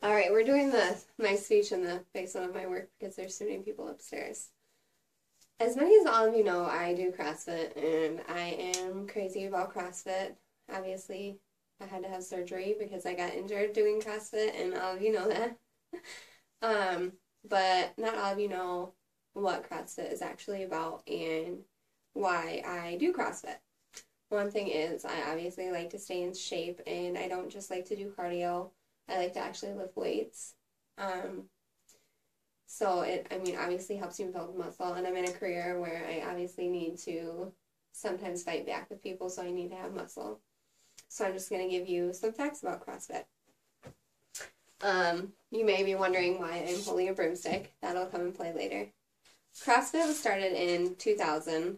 Alright, we're doing my speech in the basement of my work because there's so many people upstairs. As many as all of you know, I do CrossFit, and I am crazy about CrossFit. Obviously, I had to have surgery because I got injured doing CrossFit, and all of you know that. But not all of you know what CrossFit is actually about and why I do CrossFit. One thing is, I obviously like to stay in shape, and I don't just like to do cardio. I like to actually lift weights. So it, obviously helps you build muscle, and I'm in a career where I obviously need to sometimes fight back with people, so I need to have muscle. So I'm just going to give you some facts about CrossFit. You may be wondering why I'm holding a broomstick. That'll come and play later. CrossFit was started in 2000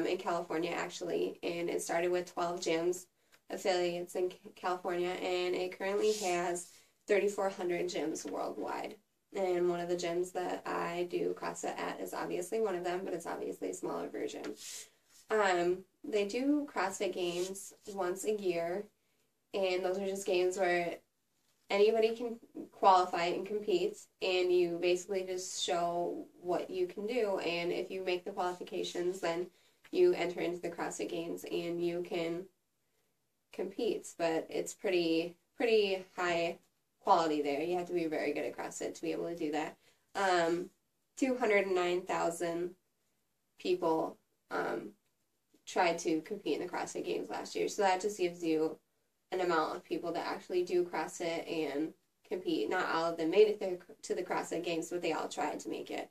in California, actually, and it started with 12 gyms, affiliates in California, and it currently has 3,400 gyms worldwide. And one of the gyms that I do CrossFit at is obviously one of them, but it's obviously a smaller version. They do CrossFit games once a year, and those are just games where anybody can qualify and compete, and you basically just show what you can do, and if you make the qualifications, then you enter into the CrossFit games and you can compete, but it's pretty high quality there. You have to be very good at CrossFit to be able to do that. 209,000 people tried to compete in the CrossFit Games last year, so that just gives you an amount of people that actually do CrossFit and compete. Not all of them made it to the CrossFit Games, but they all tried to make it.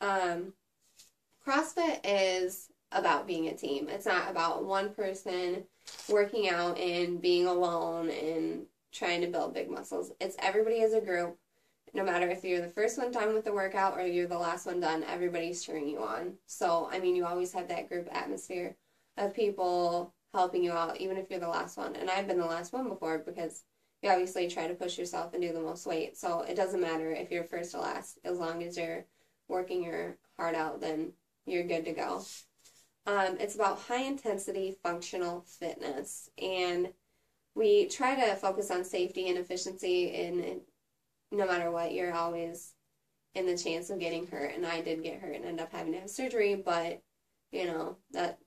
CrossFit is about being a team. It's not about one person working out and being alone and trying to build big muscles. It's everybody as a group. No matter if you're the first one done with the workout or you're the last one done, everybody's cheering you on. So, you always have that group atmosphere of people helping you out, even if you're the last one. And I've been the last one before because you obviously try to push yourself and do the most weight. So it doesn't matter if you're first or last. As long as you're working your heart out, then you're good to go. It's about high-intensity functional fitness, and we try to focus on safety and efficiency, and no matter what, you're always in the chance of getting hurt, and I did get hurt and end up having to have surgery, but, that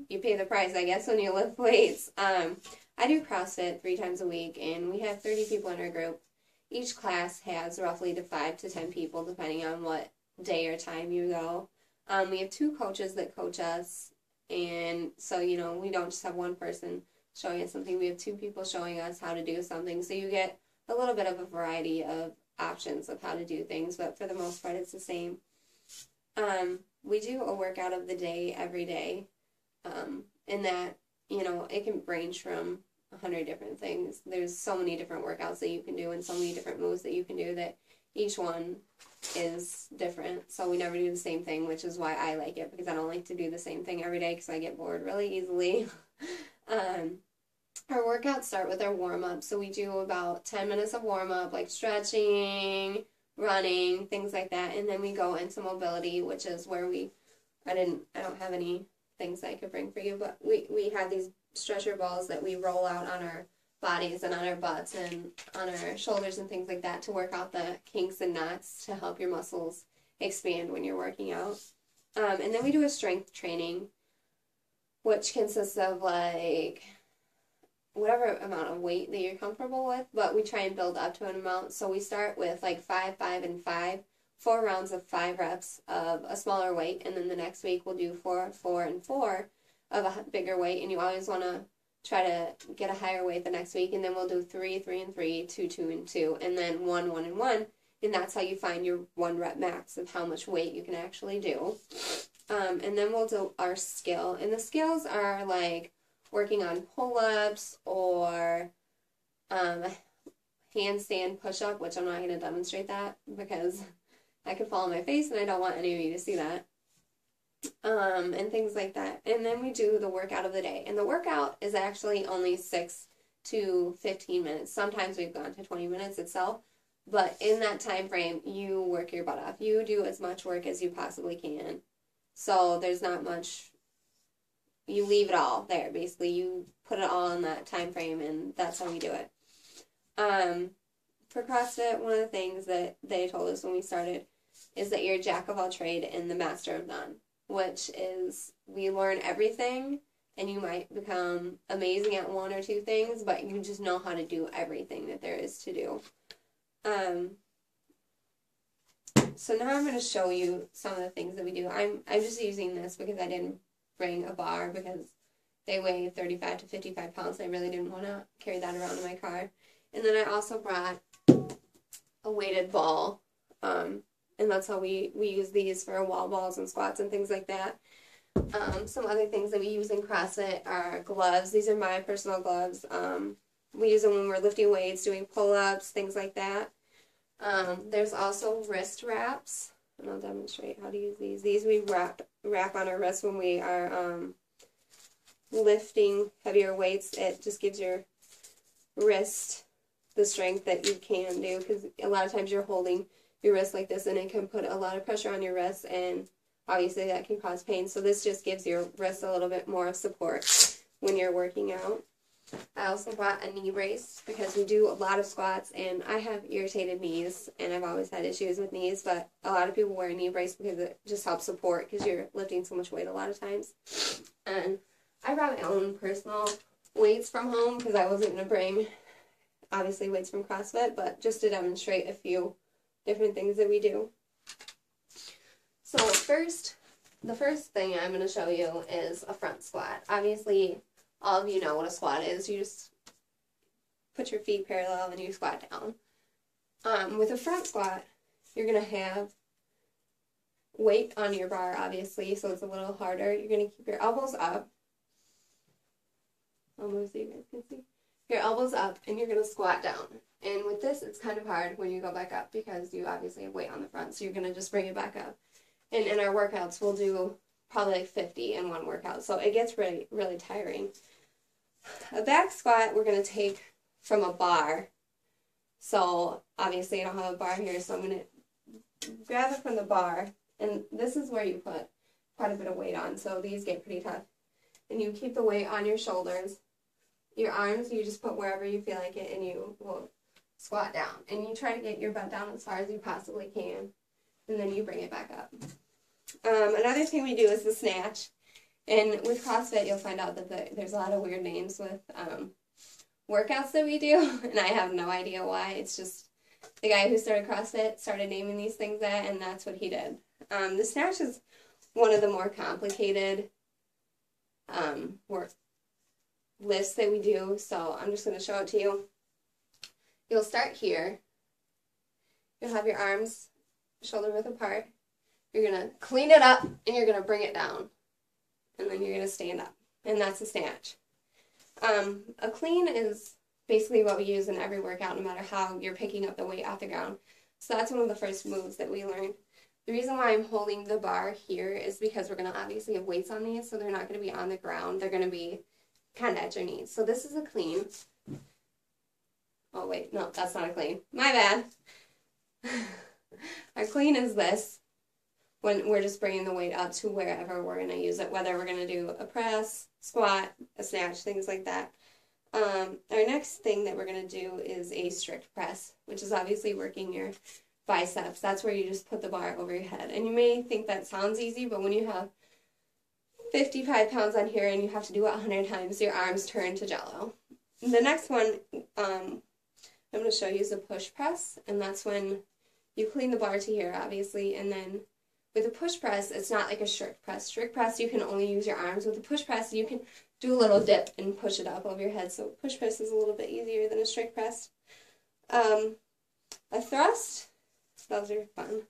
you pay the price, I guess, when you lift weights. I do CrossFit 3 times a week, and we have 30 people in our group. Each class has roughly 5 to 10 people, depending on what day or time you go. We have 2 coaches that coach us, and so, we don't just have one person showing us something. We have 2 people showing us how to do something, so you get a little bit of a variety of options of how to do things, but for the most part, it's the same. We do a workout of the day every day, in that, it can range from 100 different things. There's so many different workouts that you can do and so many different moves that you can do that each one is different, so we never do the same thing, which is why I like it, because I don't like to do the same thing every day because I get bored really easily. Our workouts start with our warm-up, so we do about 10 minutes of warm-up, like stretching, running, things like that, and then we go into mobility, which is where I don't have any things I could bring for you, but we have these stretcher balls that we roll out on our bodies and on our butts and on our shoulders and things like that to work out the kinks and knots to help your muscles expand when you're working out. And then we do a strength training, which consists of like whatever amount of weight that you're comfortable with, but we try and build up to an amount. So we start with like 5, 5, and 5, 4 rounds of 5 reps of a smaller weight, and then the next week we'll do 4, 4, and 4 of a bigger weight, and you always want to try to get a higher weight the next week, and then we'll do 3, 3, and 3, 2, 2, and 2, and then 1, 1, and 1, and that's how you find your 1 rep max of how much weight you can actually do. And then we'll do our skill, and the skills are like working on pull-ups or handstand push-up, which I'm not going to demonstrate that because I could fall on my face and I don't want any of you to see that. And things like that. And then we do the workout of the day. And the workout is actually only 6 to 15 minutes. Sometimes we've gone to 20 minutes itself. But in that time frame, you work your butt off. You do as much work as you possibly can. So there's not much. You leave it all there. Basically, you put it all in that time frame, and that's how we do it. for CrossFit, one of the things that they told us when we started is that you're a jack of all trade and the master of none, which is we learn everything, and you might become amazing at one or two things, but you just know how to do everything that there is to do. So now I'm going to show you some of the things that we do. I'm just using this because I didn't bring a bar because they weigh 35 to 55 pounds. I really didn't want to carry that around in my car. And then I also brought a weighted ball, and that's how we use these for wall balls and squats and things like that. Some other things that we use in CrossFit are gloves. These are my personal gloves. We use them when we're lifting weights, doing pull-ups, things like that. There's also wrist wraps, and I'll demonstrate how to use these. These we wrap on our wrists when we are lifting heavier weights. It just gives your wrist the strength that you can do, because a lot of times you're holding your wrist like this, and it can put a lot of pressure on your wrist, and obviously that can cause pain. So this just gives your wrist a little bit more support when you're working out. I also brought a knee brace because we do a lot of squats, and I have irritated knees, and I've always had issues with knees, but a lot of people wear a knee brace because it just helps support because you're lifting so much weight a lot of times. And I brought my own personal weights from home because I wasn't going to bring, obviously, weights from CrossFit, but just to demonstrate a few different things that we do. So the first thing I'm going to show you is a front squat. Obviously, all of you know what a squat is. You just put your feet parallel and you squat down. With a front squat, you're going to have weight on your bar, obviously, so it's a little harder. You're going to keep your elbows up. Almost so you guys can see. Your elbows up, and you're going to squat down. And with this, it's kind of hard when you go back up because you obviously have weight on the front, so you're going to just bring it back up. And in our workouts, we'll do probably like 50 in one workout, so it gets really, really tiring. A back squat, we're going to take from a bar. So obviously I don't have a bar here, so I'm going to grab it from the bar, and this is where you put quite a bit of weight on, so these get pretty tough. And you keep the weight on your shoulders. Your arms, you just put wherever you feel like it, and you will squat down. And you try to get your butt down as far as you possibly can, and then you bring it back up. Another thing we do is the snatch. And with CrossFit, you'll find out that there's a lot of weird names with workouts that we do, and I have no idea why. It's just the guy who started CrossFit started naming these things that, and that's what he did. The snatch is one of the more complicated work lifts that we do, so I'm just going to show it to you. You'll start here. You'll have your arms shoulder width apart. You're going to clean it up, and you're going to bring it down. And then you're going to stand up. And that's a snatch. A clean is basically what we use in every workout, no matter how you're picking up the weight off the ground. So that's one of the first moves that we learned. The reason why I'm holding the bar here is because we're going to obviously have weights on these, so they're not going to be on the ground. They're going to be kind of at your knees. So this is a clean. Oh, wait. No, that's not a clean. My bad. Our clean is this. When we're just bringing the weight up to wherever we're going to use it, whether we're going to do a press, squat, a snatch, things like that. Our next thing that we're going to do is a strict press, which is obviously working your biceps. That's where you just put the bar over your head. And you may think that sounds easy, but when you have 55 pounds on here and you have to do it 100 times, your arms turn to jello. The next one I'm going to show you is a push press, and that's when you clean the bar to here, obviously, and then with a push press, it's not like a strict press. Strict press, you can only use your arms. With a push press, you can do a little dip and push it up over your head. So push press is a little bit easier than a strict press. A thrust, those are fun.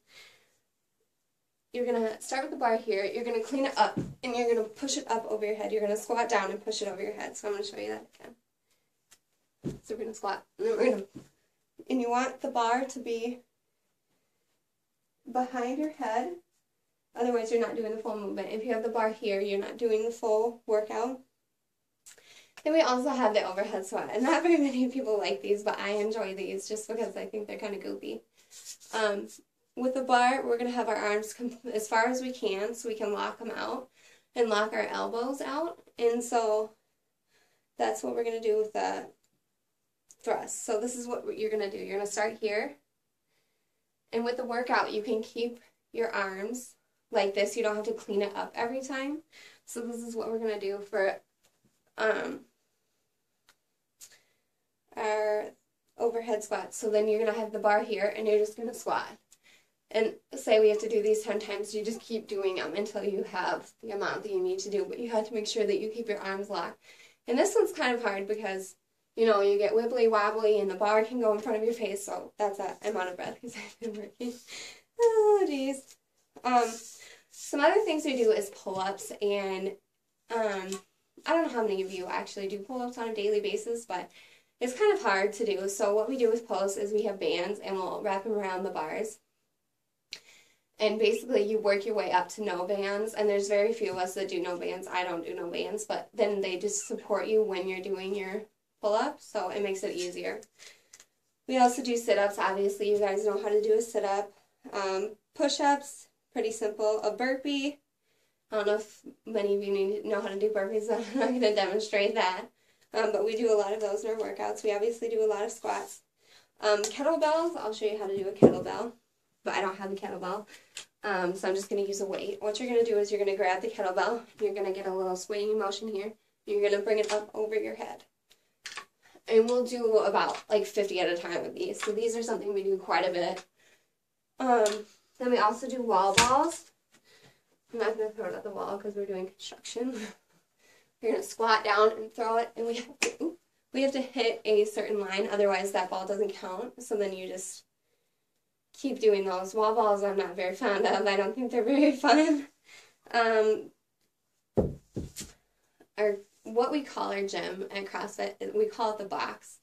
You're going to start with the bar here. You're going to clean it up, and you're going to push it up over your head. You're going to squat down and push it over your head. So I'm going to show you that again. So we're going to squat. And then we're going to, and you want the bar to be behind your head. Otherwise, you're not doing the full movement. If you have the bar here, you're not doing the full workout. Then we also have the overhead squat. And not very many people like these, but I enjoy these just because I think they're kind of goofy. With the bar, we're going to have our arms as far as we can so we can lock them out and lock our elbows out. And so that's what we're going to do with the thrust. So this is what you're going to do. You're going to start here. And with the workout, you can keep your arms like this. You don't have to clean it up every time. So this is what we're going to do for our overhead squats. So then you're going to have the bar here, and you're just going to squat. And say we have to do these 10 times, you just keep doing them until you have the amount that you need to do. But you have to make sure that you keep your arms locked. And this one's kind of hard because, you know, you get wibbly wobbly and the bar can go in front of your face. So that's it. I'm out of breath because I've been working. Oh, geez. Some other things we do is pull-ups. And I don't know how many of you actually do pull-ups on a daily basis, but it's kind of hard to do. So what we do with pull-ups is we have bands and we'll wrap them around the bars. And basically you work your way up to no bands, and there's very few of us that do no bands. I don't do no bands, but then they just support you when you're doing your pull-up, so it makes it easier. We also do sit-ups. Obviously, you guys know how to do a sit-up. Push-ups, pretty simple. A burpee, I don't know if many of you know how to do burpees, so I'm not going to demonstrate that. But we do a lot of those in our workouts. We obviously do a lot of squats. Kettlebells, I'll show you how to do a kettlebell. But I don't have the kettlebell, so I'm just going to use a weight. What you're going to do is you're going to grab the kettlebell, you're going to get a little swinging motion here, you're going to bring it up over your head. And we'll do about like 50 at a time with these. So these are something we do quite a bit. Then we also do wall balls. I'm not going to throw it at the wall because we're doing construction. We're going to squat down and throw it, and we have to hit a certain line, otherwise that ball doesn't count. So then you just keep doing those. Wall balls I'm not very fond of. I don't think they're very fun. What we call our gym at CrossFit, we call it the box.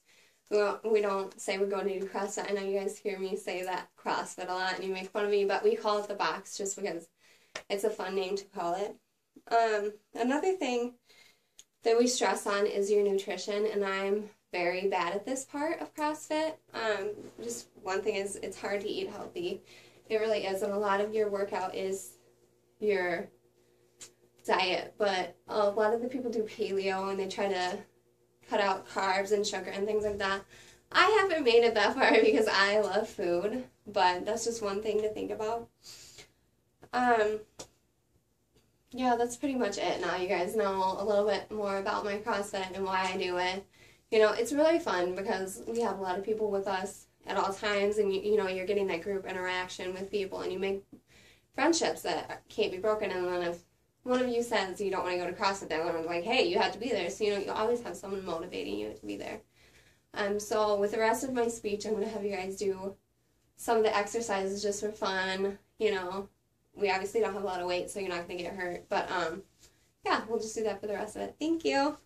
We don't say we're going to do CrossFit. I know you guys hear me say that CrossFit a lot and you make fun of me, but we call it the box just because it's a fun name to call it. Another thing that we stress on is your nutrition, and I'm very bad at this part of CrossFit. Just one thing is it's hard to eat healthy. It really is, and a lot of your workout is your diet, but a lot of the people do paleo and they try to cut out carbs and sugar and things like that. I haven't made it that far because I love food, but that's just one thing to think about. Yeah, that's pretty much it. Now you guys know a little bit more about my CrossFit and why I do it. You know, it's really fun because we have a lot of people with us at all times, and you know, you're getting that group interaction with people, and you make friendships that can't be broken. And then if one of you says you don't want to go to CrossFit, then I'm like, hey, you have to be there. So, you know, you always have someone motivating you to be there. So with the rest of my speech, I'm going to have you guys do some of the exercises just for fun. You know, we obviously don't have a lot of weight, so you're not going to get hurt. But, yeah, we'll just do that for the rest of it. Thank you.